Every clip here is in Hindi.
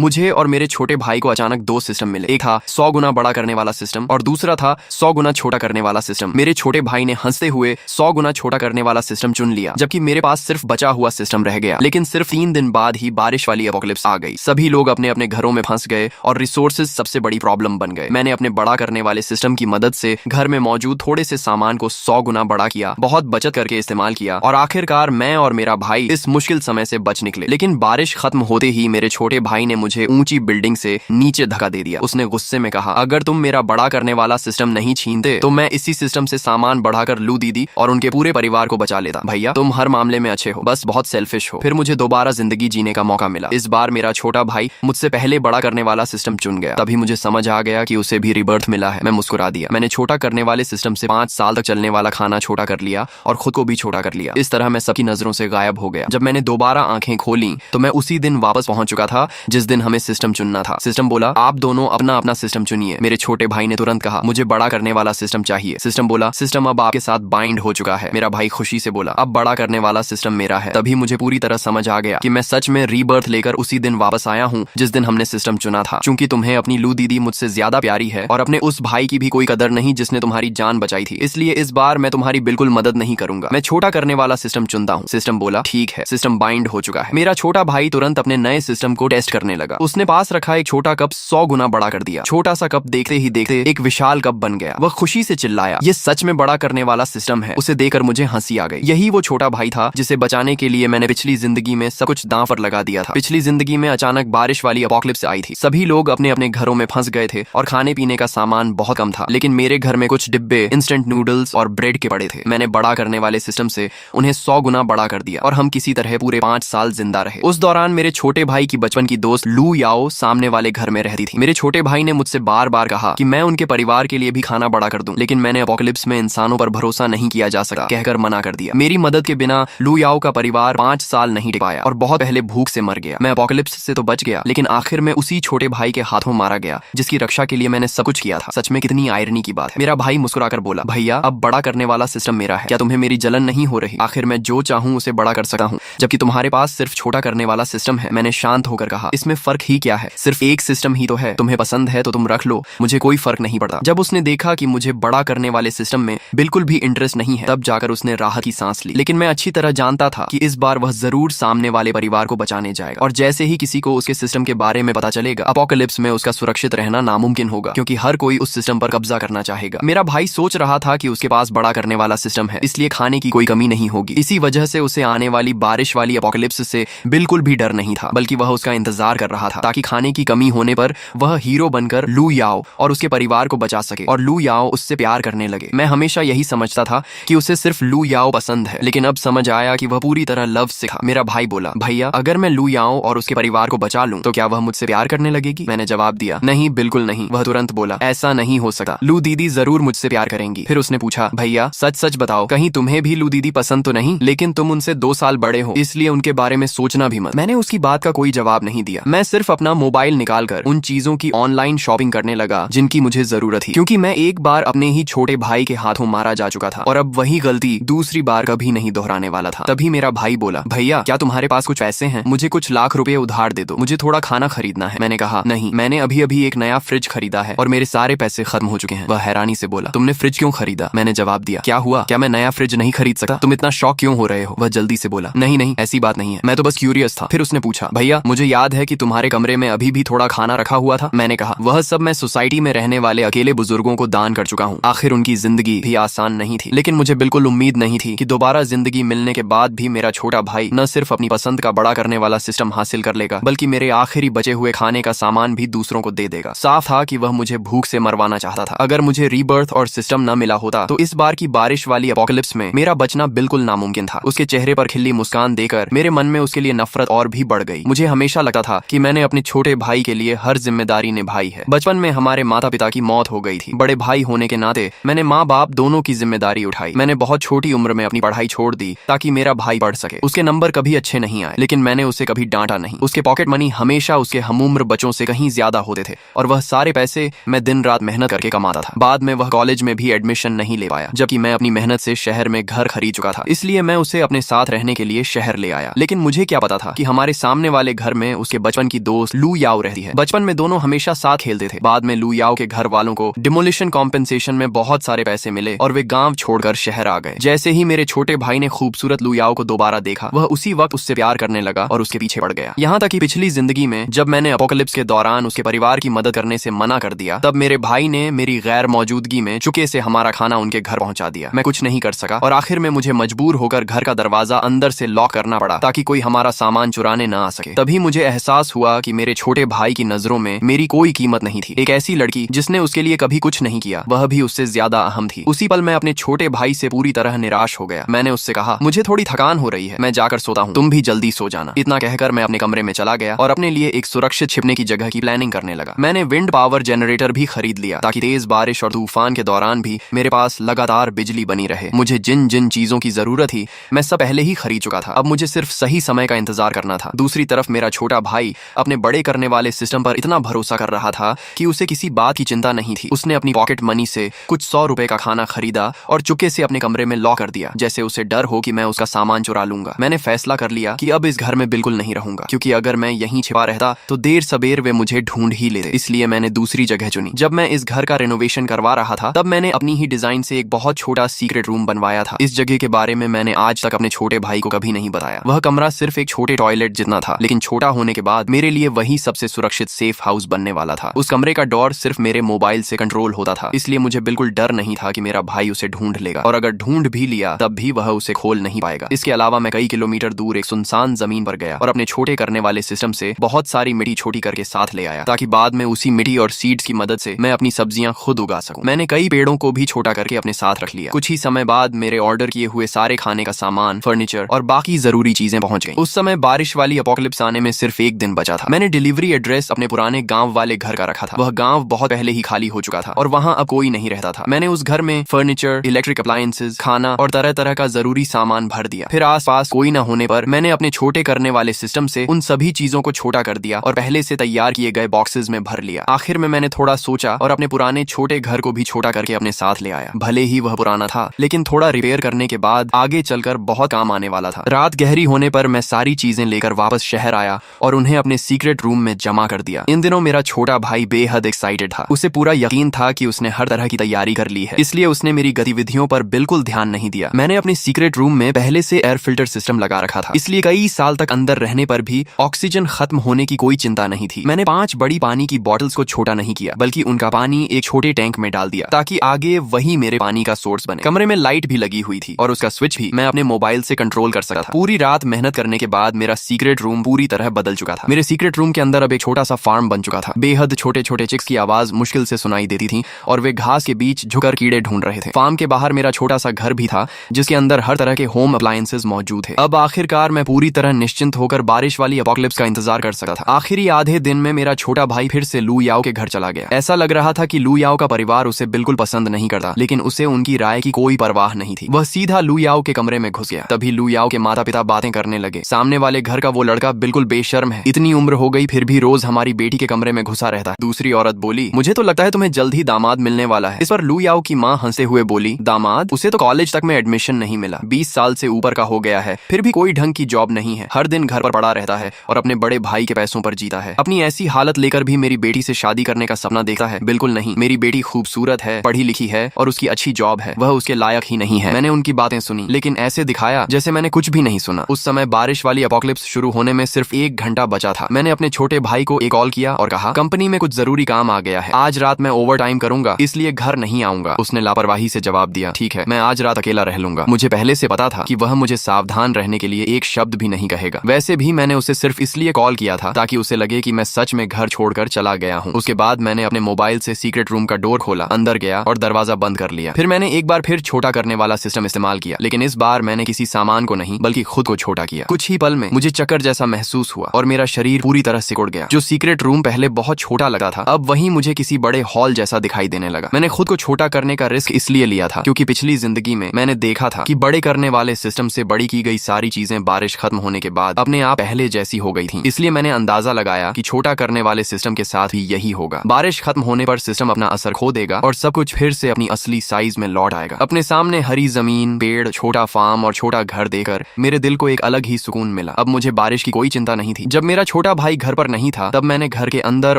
मुझे और मेरे छोटे भाई को अचानक दो सिस्टम मिले। एक था 100 गुना बड़ा करने वाला सिस्टम और दूसरा था 100 गुना छोटा करने वाला सिस्टम। मेरे छोटे भाई ने हंसते हुए 100 गुना छोटा करने वाला सिस्टम चुन लिया, जबकि मेरे पास सिर्फ बचा हुआ सिस्टम रह गया। लेकिन सिर्फ 3 दिन बाद ही बारिश वाली एपोकलिप्स आ गई। सभी लोग अपने अपने घरों में फंस गए और रिसोर्सेज सबसे बड़ी प्रॉब्लम बन गए। मैंने अपने बड़ा करने वाले सिस्टम की मदद से घर में मौजूद थोड़े से सामान को 100 गुना बड़ा किया, बहुत बचत करके इस्तेमाल किया और आखिरकार मैं और मेरा भाई इस मुश्किल समय से बच निकले। लेकिन बारिश खत्म होते ही मेरे छोटे भाई ने मुझे ऊंची बिल्डिंग से नीचे धक्का दे दिया। उसने गुस्से में कहा, अगर तुम मेरा बड़ा करने वाला सिस्टम नहीं छीनते तो मैं इसी सिस्टम से सामान बढ़ाकर लू दीदी और उनके पूरे परिवार को बचा लेता। भैया तुम हर मामले में अच्छे हो, बस बहुत सेल्फिश हो। फिर मुझे दोबारा जिंदगी जीने का मौका मिला। इस बार मेरा छोटा भाई मुझसे पहले बड़ा करने वाला सिस्टम चुन गया। तभी मुझे समझ आ गया कि उसे भी रिबर्थ मिला है। मैं मुस्कुरा दिया। मैंने छोटा करने वाले सिस्टम से 5 साल तक चलने वाला खाना छोटा कर लिया और खुद को भी छोटा कर लिया। इस तरह मैं सबकी नजरों से गायब हो गया। जब मैंने दोबारा आंखें खोली तो मैं उसी दिन वापस पहुंच चुका था जिस दिन हमें सिस्टम चुनना था। सिस्टम बोला, आप दोनों अपना अपना सिस्टम चुनिए। मेरे छोटे भाई ने तुरंत कहा, मुझे बड़ा करने वाला सिस्टम चाहिए। सिस्टम बोला, सिस्टम अब आपके साथ बाइंड हो चुका है। मेरा भाई खुशी से बोला, अब बड़ा करने वाला सिस्टम मेरा है। तभी मुझे पूरी तरह समझ आ गया कि मैं सच में रीबर्थ लेकर उसी दिन वापस आया हूँ जिस दिन हमने सिस्टम चुना था। चूंकि तुम्हें अपनी लू दीदी मुझसे ज्यादा प्यारी है और अपने उस भाई की भी कोई कदर नहीं जिसने तुम्हारी जान बचाई थी, इसलिए इस बार मैं तुम्हारी बिल्कुल मदद नहीं करूंगा। मैं छोटा करने वाला सिस्टम चुनता हूँ। सिस्टम बोला, ठीक है। सिस्टम बाइंड हो चुका है। मेरा छोटा भाई तुरंत अपने नए सिस्टम को टेस्ट करने लगा। उसने पास रखा एक छोटा कप 100 गुना बड़ा कर दिया। छोटा सा कप देखते ही देखते एक विशाल कप बन गया। वह खुशी से चिल्लाया, ये सच में बड़ा करने वाला सिस्टम है। उसे देखकर मुझे हंसी आ गई। यही वो छोटा भाई था जिसे बचाने के लिए मैंने पिछली जिंदगी में सब कुछ दांव पर लगा दिया था। पिछली जिंदगी में अचानक बारिश वाली एपोकलिप्स आई थी। सभी लोग अपने अपने घरों में फंस गए थे और खाने पीने का सामान बहुत कम था। लेकिन मेरे घर में कुछ डिब्बे इंस्टेंट नूडल्स और ब्रेड के पड़े थे। मैंने बड़ा करने वाले सिस्टम से उन्हें 100 गुना बड़ा कर दिया और हम किसी तरह पूरे 5 साल जिंदा रहे। उस दौरान मेरे छोटे भाई की बचपन की दोस्त लू याओ सामने वाले घर में रहती थी। मेरे छोटे भाई ने मुझसे बार बार कहा कि मैं उनके परिवार के लिए भी खाना बड़ा कर दूं, लेकिन मैंने एपोकलिप्स में इंसानों पर भरोसा नहीं किया जा सका कहकर मना कर दिया। मेरी मदद के बिना लू याओ का परिवार 5 साल नहीं टिक पाया और बहुत पहले भूख से मर गया। मैं एपोकलिप्स से तो बच गया, लेकिन आखिर में उसी छोटे भाई के हाथों मारा गया जिसकी रक्षा के लिए मैंने सब कुछ किया था। सच में कितनी आयरनी की बात है। मेरा भाई मुस्कुराकर बोला, भैया अब बड़ा करने वाला सिस्टम मेरा है। क्या तुम्हें मेरी जलन नहीं हो रही? आखिर मैं जो चाहूं उसे बड़ा कर सकता हूं, जबकि तुम्हारे पास सिर्फ छोटा करने वाला सिस्टम है। मैंने शांत होकर कहा, इसमें फर्क ही क्या है? सिर्फ एक सिस्टम ही तो है। तुम्हें पसंद है तो तुम रख लो, मुझे कोई फर्क नहीं पड़ता। जब उसने देखा कि मुझे बड़ा करने वाले सिस्टम में बिल्कुल भी इंटरेस्ट नहीं है, तब जाकर उसने राहत की सांस ली। लेकिन मैं अच्छी तरह जानता था कि इस बार वह जरूर सामने वाले परिवार को बचाने जाएगा और जैसे ही किसी को उसके सिस्टम के बारे में पता चलेगा, एपोकलिप्स में उसका सुरक्षित रहना नामुमकिन होगा, क्योंकि हर कोई उस सिस्टम पर कब्जा करना चाहेगा। मेरा भाई सोच रहा था कि उसके पास बड़ा करने वाला सिस्टम है, इसलिए खाने की कोई कमी नहीं होगी। इसी वजह से उसे आने वाली बारिश वाली एपोकलिप्स से बिल्कुल भी डर नहीं था, बल्कि वह उसका इंतजार कर रहा था ताकि खाने की कमी होने पर वह हीरो बनकर लू याओ और उसके परिवार को बचा सके और लू याओ उससे प्यार करने लगे। मैं हमेशा यही समझता था कि उसे सिर्फ लू याओ पसंद है, लेकिन अब समझ आया कि वह पूरी तरह लव से था। मेरा भाई बोला, भैया अगर मैं लू याओ और उसके परिवार को बचा लूं तो क्या वह मुझसे प्यार करने लगेगी? मैंने जवाब दिया, नहीं, बिल्कुल नहीं। वह तुरंत बोला, ऐसा नहीं हो सकता, लू दीदी जरूर मुझसे प्यार करेंगी। फिर उसने पूछा, भैया सच सच बताओ, कहीं तुम्हें भी लू दीदी पसंद तो नहीं? लेकिन तुम उनसे 2 साल बड़े हो, इसलिए उनके बारे में सोचना भी मत। मैंने उसकी बात का कोई जवाब नहीं दिया। मैं सिर्फ अपना मोबाइल निकालकर उन चीजों की ऑनलाइन शॉपिंग करने लगा जिनकी मुझे जरूरत थी, क्योंकि मैं एक बार अपने ही छोटे भाई के हाथों मारा जा चुका था और अब वही गलती दूसरी बार कभी नहीं दोहराने वाला था। तभी मेरा भाई बोला, भैया क्या तुम्हारे पास कुछ पैसे हैं? मुझे कुछ लाख रुपए उधार दे दो, मुझे थोड़ा खाना खरीदना है। मैंने कहा, नहीं, मैंने अभी अभी एक नया फ्रिज खरीदा है और मेरे सारे पैसे खत्म हो चुके हैं। वह हैरानी से बोला, तुमने फ्रिज क्यों खरीदा? मैंने जवाब दिया, क्या हुआ, क्या मैं नया फ्रिज नहीं खरीद सकता? तुम इतना शौक क्यों हो रहे हो? वह जल्दी से बोला, नहीं नहीं, ऐसी बात नहीं है, मैं तो बस क्यूरियस था। फिर उसने पूछा, भैया मुझे याद है कि तुम्हारे कमरे में अभी भी थोड़ा खाना रखा हुआ था। मैंने कहा, वह सब मैं सोसाइटी में रहने वाले अकेले बुजुर्गों को दान कर चुका हूँ। आखिर उनकी जिंदगी भी आसान नहीं थी, लेकिन मुझे बिल्कुल उम्मीद नहीं थी कि दोबारा जिंदगी मिलने के बाद भी मेरा छोटा भाई न सिर्फ अपनी पसंद का बड़ा करने वाला सिस्टम हासिल कर लेगा, बल्कि मेरे आखिरी बचे हुए खाने का सामान भी दूसरों को दे देगा। साफ था कि वह मुझे भूख से मरवाना चाहता था। अगर मुझे रीबर्थ और सिस्टम न मिला होता तो इस बार की बारिश वाली एपोकलिप्स में मेरा बचना बिल्कुल नामुमकिन था। उसके चेहरे पर खिली मुस्कान देकर मेरे मन में उसके लिए नफरत और भी बढ़ गई। मुझे हमेशा लगता था कि मैंने अपने छोटे भाई के लिए हर जिम्मेदारी निभाई है। बचपन में हमारे माता पिता की मौत हो गई थी। बड़े भाई होने के नाते मैंने माँ बाप दोनों की जिम्मेदारी उठाई। मैंने बहुत छोटी उम्र में अपनी पढ़ाई छोड़ दी ताकि मेरा भाई पढ़ सके। उसके नंबर कभी अच्छे नहीं आए, लेकिन मैंने उसे कभी डांटा नहीं। उसके पॉकेट मनी हमेशा उसके हमउम्र बच्चों से कहीं ज्यादा होते थे और वह सारे पैसे मैं दिन रात मेहनत करके कमाता था। बाद में वह कॉलेज में भी एडमिशन नहीं ले पाया, जबकि मैं अपनी मेहनत से शहर में घर खरीद चुका था। इसलिए मैं उसे अपने साथ रहने के लिए शहर ले आया। लेकिन मुझे क्या पता था कि हमारे सामने वाले घर में उसके बचपन की दोस्त लू याओ रहती है। बचपन में दोनों हमेशा साथ खेलते थे। बाद में लू याओ के घर वालों को डिमोलिशन कॉम्पेंसेशन में बहुत सारे पैसे मिले और वे गांव छोड़कर शहर आ गए। जैसे ही मेरे छोटे भाई ने खूबसूरत लू याओ को दोबारा देखा, वह उसी वक्त उससे प्यार करने लगा और उसके पीछे पड़ गया। यहाँ तक कि पिछली जिंदगी में जब मैंने अपोकलिप्स के दौरान उसके परिवार की मदद करने से मना कर दिया, तब मेरे भाई ने मेरी गैर मौजूदगी में चुके से हमारा खाना उनके घर पहुंचा दिया। मैं कुछ नहीं कर सका और आखिर में मुझे मजबूर होकर घर का दरवाजा अंदर से लॉक करना पड़ा ताकि कोई हमारा सामान चुराने न आ सके। तभी मुझे एहसास हुआ कि मेरे छोटे भाई की नजरों में मेरी कोई कीमत नहीं थी। एक ऐसी लड़की जिसने उसके लिए कभी कुछ नहीं किया, वह भी उससे ज्यादा अहम थी। उसी पल मैं अपने छोटे भाई से पूरी तरह निराश हो गया। मैंने उससे कहा, मुझे थोड़ी थकान हो रही है, मैं जाकर सोता हूँ, तुम भी जल्दी सो जाना। इतना कहकर मैं अपने कमरे में चला गया और अपने लिए एक सुरक्षित छिपने की जगह की प्लानिंग करने लगा। मैंने विंड पावर जनरेटर भी खरीद लिया ताकि तेज बारिश और तूफान के दौरान भी मेरे पास लगातार बिजली बनी रहे। मुझे जिन जिन चीजों की जरूरत थी मैं सब पहले ही खरीद चुका था। अब मुझे सिर्फ सही समय का इंतजार करना था। दूसरी तरफ मेरा छोटा भाई अपने बड़े करने वाले सिस्टम पर इतना भरोसा कर रहा था कि उसे किसी बात की चिंता नहीं थी। उसने अपनी पॉकेट मनी से कुछ 100 रुपए का खाना खरीदा और चुपके से अपने कमरे में लॉक कर दिया, जैसे उसे डर हो कि मैं उसका सामान चुरा लूंगा। मैंने फैसला कर लिया कि अब इस घर में बिल्कुल नहीं रहूंगा, क्योंकि अगर मैं यहीं छिपा रहता तो देर सबेर वे मुझे ढूंढ ही लेते। इसलिए मैंने दूसरी जगह चुनी। जब मैं इस घर का रेनोवेशन करवा रहा था, तब मैंने अपनी ही डिजाइन से एक बहुत छोटा सीक्रेट रूम बनवाया था। इस जगह के बारे में मैंने आज तक अपने छोटे भाई को कभी नहीं बताया। वह कमरा सिर्फ एक छोटे टॉयलेट जितना था, लेकिन छोटा होने के बाद मेरे लिए वही सबसे सुरक्षित सेफ हाउस बनने वाला था। उस कमरे का डोर सिर्फ मेरे मोबाइल से कंट्रोल होता था, इसलिए मुझे बिल्कुल डर नहीं था कि मेरा भाई उसे ढूंढ लेगा, और अगर ढूंढ भी लिया तब भी वह उसे खोल नहीं पाएगा। इसके अलावा मैं कई किलोमीटर दूर एक सुनसान जमीन पर गया और अपने छोटे करने वाले सिस्टम से बहुत सारी मिट्टी छोटी करके साथ ले आया, ताकि बाद में उसी मिट्टी और सीड्स की मदद से मैं अपनी सब्जियां खुद उगा सकूं। मैंने कई पेड़ों को भी छोटा करके अपने साथ रख लिया। कुछ ही समय बाद मेरे ऑर्डर किए हुए सारे खाने का सामान, फर्नीचर और बाकी जरूरी चीजें पहुंच गई। उस समय बारिश वाली अपोकलिप्स आने में सिर्फ एक दिन बचा था। मैंने डिलीवरी एड्रेस अपने पुराने गांव वाले घर का रखा था। वह गांव बहुत पहले ही खाली हो चुका था और वहां अब कोई नहीं रहता था। मैंने उस घर में फर्नीचर, इलेक्ट्रिक अप्लायंसेस, खाना और तरह तरह का जरूरी सामान भर दिया। फिर आसपास कोई न होने पर मैंने अपने छोटे करने वाले सिस्टम से उन सभी चीजों को छोटा कर दिया और पहले से तैयार किए गए बॉक्सेस में भर लिया। आखिर में मैंने थोड़ा सोचा और अपने पुराने छोटे घर को भी छोटा करके अपने साथ ले आया। भले ही वह पुराना था, लेकिन थोड़ा रिपेयर करने के बाद आगे चलकर बहुत काम आने वाला था। रात गहरी होने पर मैं सारी चीजें लेकर वापस शहर आया और उन्हें अपने सीक्रेट रूम में जमा कर दिया। इन दिनों मेरा छोटा भाई बेहद एक्साइटेड था। उसे पूरा यकीन था कि उसने हर तरह की तैयारी कर ली है, इसलिए उसने मेरी गतिविधियों पर बिल्कुल ध्यान नहीं दिया। मैंने अपने सीक्रेट रूम में पहले से एयर फिल्टर सिस्टम लगा रखा था, इसलिए कई साल तक अंदर रहने पर भी ऑक्सीजन खत्म होने की कोई चिंता नहीं थी। मैंने 5 बड़ी पानी की बॉटल्स को छोटा नहीं किया, बल्कि उनका पानी एक छोटे टैंक में डाल दिया ताकि आगे वही मेरे पानी का सोर्स बने। कमरे में लाइट भी लगी हुई थी और उसका स्विच भी मैं अपने मोबाइल से कंट्रोल कर सकता था। पूरी रात मेहनत करने के बाद मेरा सीक्रेट रूम पूरी तरह बदल चुका था। मेरे सीक्रेट रूम के अंदर अब एक छोटा सा फार्म बन चुका था। बेहद छोटे छोटे चिक्स की आवाज मुश्किल से सुनाई देती थी और वे घास के बीच झुकर कीड़े ढूंढ रहे थे। फार्म के बाहर मेरा छोटा सा घर भी था, जिसके अंदर हर तरह के होम अप्लायंसेस मौजूद थे। अब आखिरकार मैं पूरी तरह निश्चिंत होकर बारिश वाली अपोकलिप्स का इंतजार कर सकता था। आखिरी आधे दिन में मेरा छोटा भाई फिर से लू याओ के घर चला गया। ऐसा लग रहा था कि लू याओ का परिवार उसे बिल्कुल पसंद नहीं करता, लेकिन उसे उनकी राय की कोई परवाह नहीं थी। वह सीधा लू याओ के कमरे में घुस गया। तभी लू याओ के माता पिता बातें करने लगे। सामने वाले घर का वो लड़का बिल्कुल बेशर्म है, इतनी उम्र हो गई फिर भी रोज हमारी बेटी के कमरे में घुसा रहता है। दूसरी औरत बोली, मुझे तो लगता है तुम्हें जल्द ही दामाद मिलने वाला है। इस पर लू याओ की माँ हंसते हुए बोली, दामाद? उसे तो कॉलेज तक में एडमिशन नहीं मिला, 20 साल से ऊपर का हो गया है, फिर भी कोई ढंग की जॉब नहीं है, हर दिन घर पर पड़ा रहता है और अपने बड़े भाई के पैसों पर जीता है। अपनी ऐसी हालत लेकर भी मेरी बेटी से शादी करने का सपना देखता है? बिल्कुल नहीं। मेरी बेटी खूबसूरत है, पढ़ी लिखी है और उसकी अच्छी जॉब है, वह उसके लायक ही नहीं है। मैंने उनकी बातें सुनी, लेकिन ऐसे दिखाया जैसे मैंने कुछ भी नहीं सुना। उस समय बारिश वाली अपोकलिप्स शुरू होने में सिर्फ 1 घंटा बचा था। मैंने अपने छोटे भाई को एक कॉल किया और कहा, कंपनी में कुछ जरूरी काम आ गया है, आज रात मैं ओवर टाइम करूंगा, इसलिए घर नहीं आऊंगा। उसने लापरवाही से जवाब दिया, ठीक है, मैं आज रात अकेला रह लूंगा। मुझे पहले से पता था कि वह मुझे सावधान रहने के लिए एक शब्द भी नहीं कहेगा। वैसे भी मैंने उसे सिर्फ इसलिए कॉल किया था ताकि उसे लगे कि मैं सच में घर छोड़कर चला गया हूँ। उसके बाद मैंने अपने मोबाइल से सीक्रेट रूम का डोर खोला, अंदर गया और दरवाजा बंद कर लिया। फिर मैंने एक बार फिर छोटा करने वाला सिस्टम इस्तेमाल किया, लेकिन इस बार मैंने किसी सामान को नहीं बल्कि खुद को छोटा किया। कुछ ही पल में मुझे चक्कर जैसा महसूस हुआ और मेरा शरीर पूरी तरह सिकुड़ गया। जो सीक्रेट रूम पहले बहुत छोटा लगा था, अब वही मुझे किसी बड़े हॉल जैसा दिखाई देने लगा। मैंने खुद को छोटा करने का रिस्क इसलिए लिया था क्योंकि पिछली जिंदगी में मैंने देखा था कि बड़े करने वाले सिस्टम से बड़ी की गई सारी चीजें बारिश खत्म होने के बाद अपने आप पहले जैसी हो गई थी। इसलिए मैंने अंदाजा लगाया कि छोटा करने वाले सिस्टम के साथ भी यही होगा। बारिश खत्म होने पर सिस्टम अपना असर खो देगा और सब कुछ फिर से अपनी असली साइज में लौट आएगा। अपने सामने हरी जमीन, पेड़, छोटा फार्म और छोटा घर देकर मेरे दिल को एक अलग ही सुकून मिला। अब मुझे बारिश की कोई चिंता नहीं थी। जब मेरा छोटा छोटा भाई घर पर नहीं था तब मैंने घर के अंदर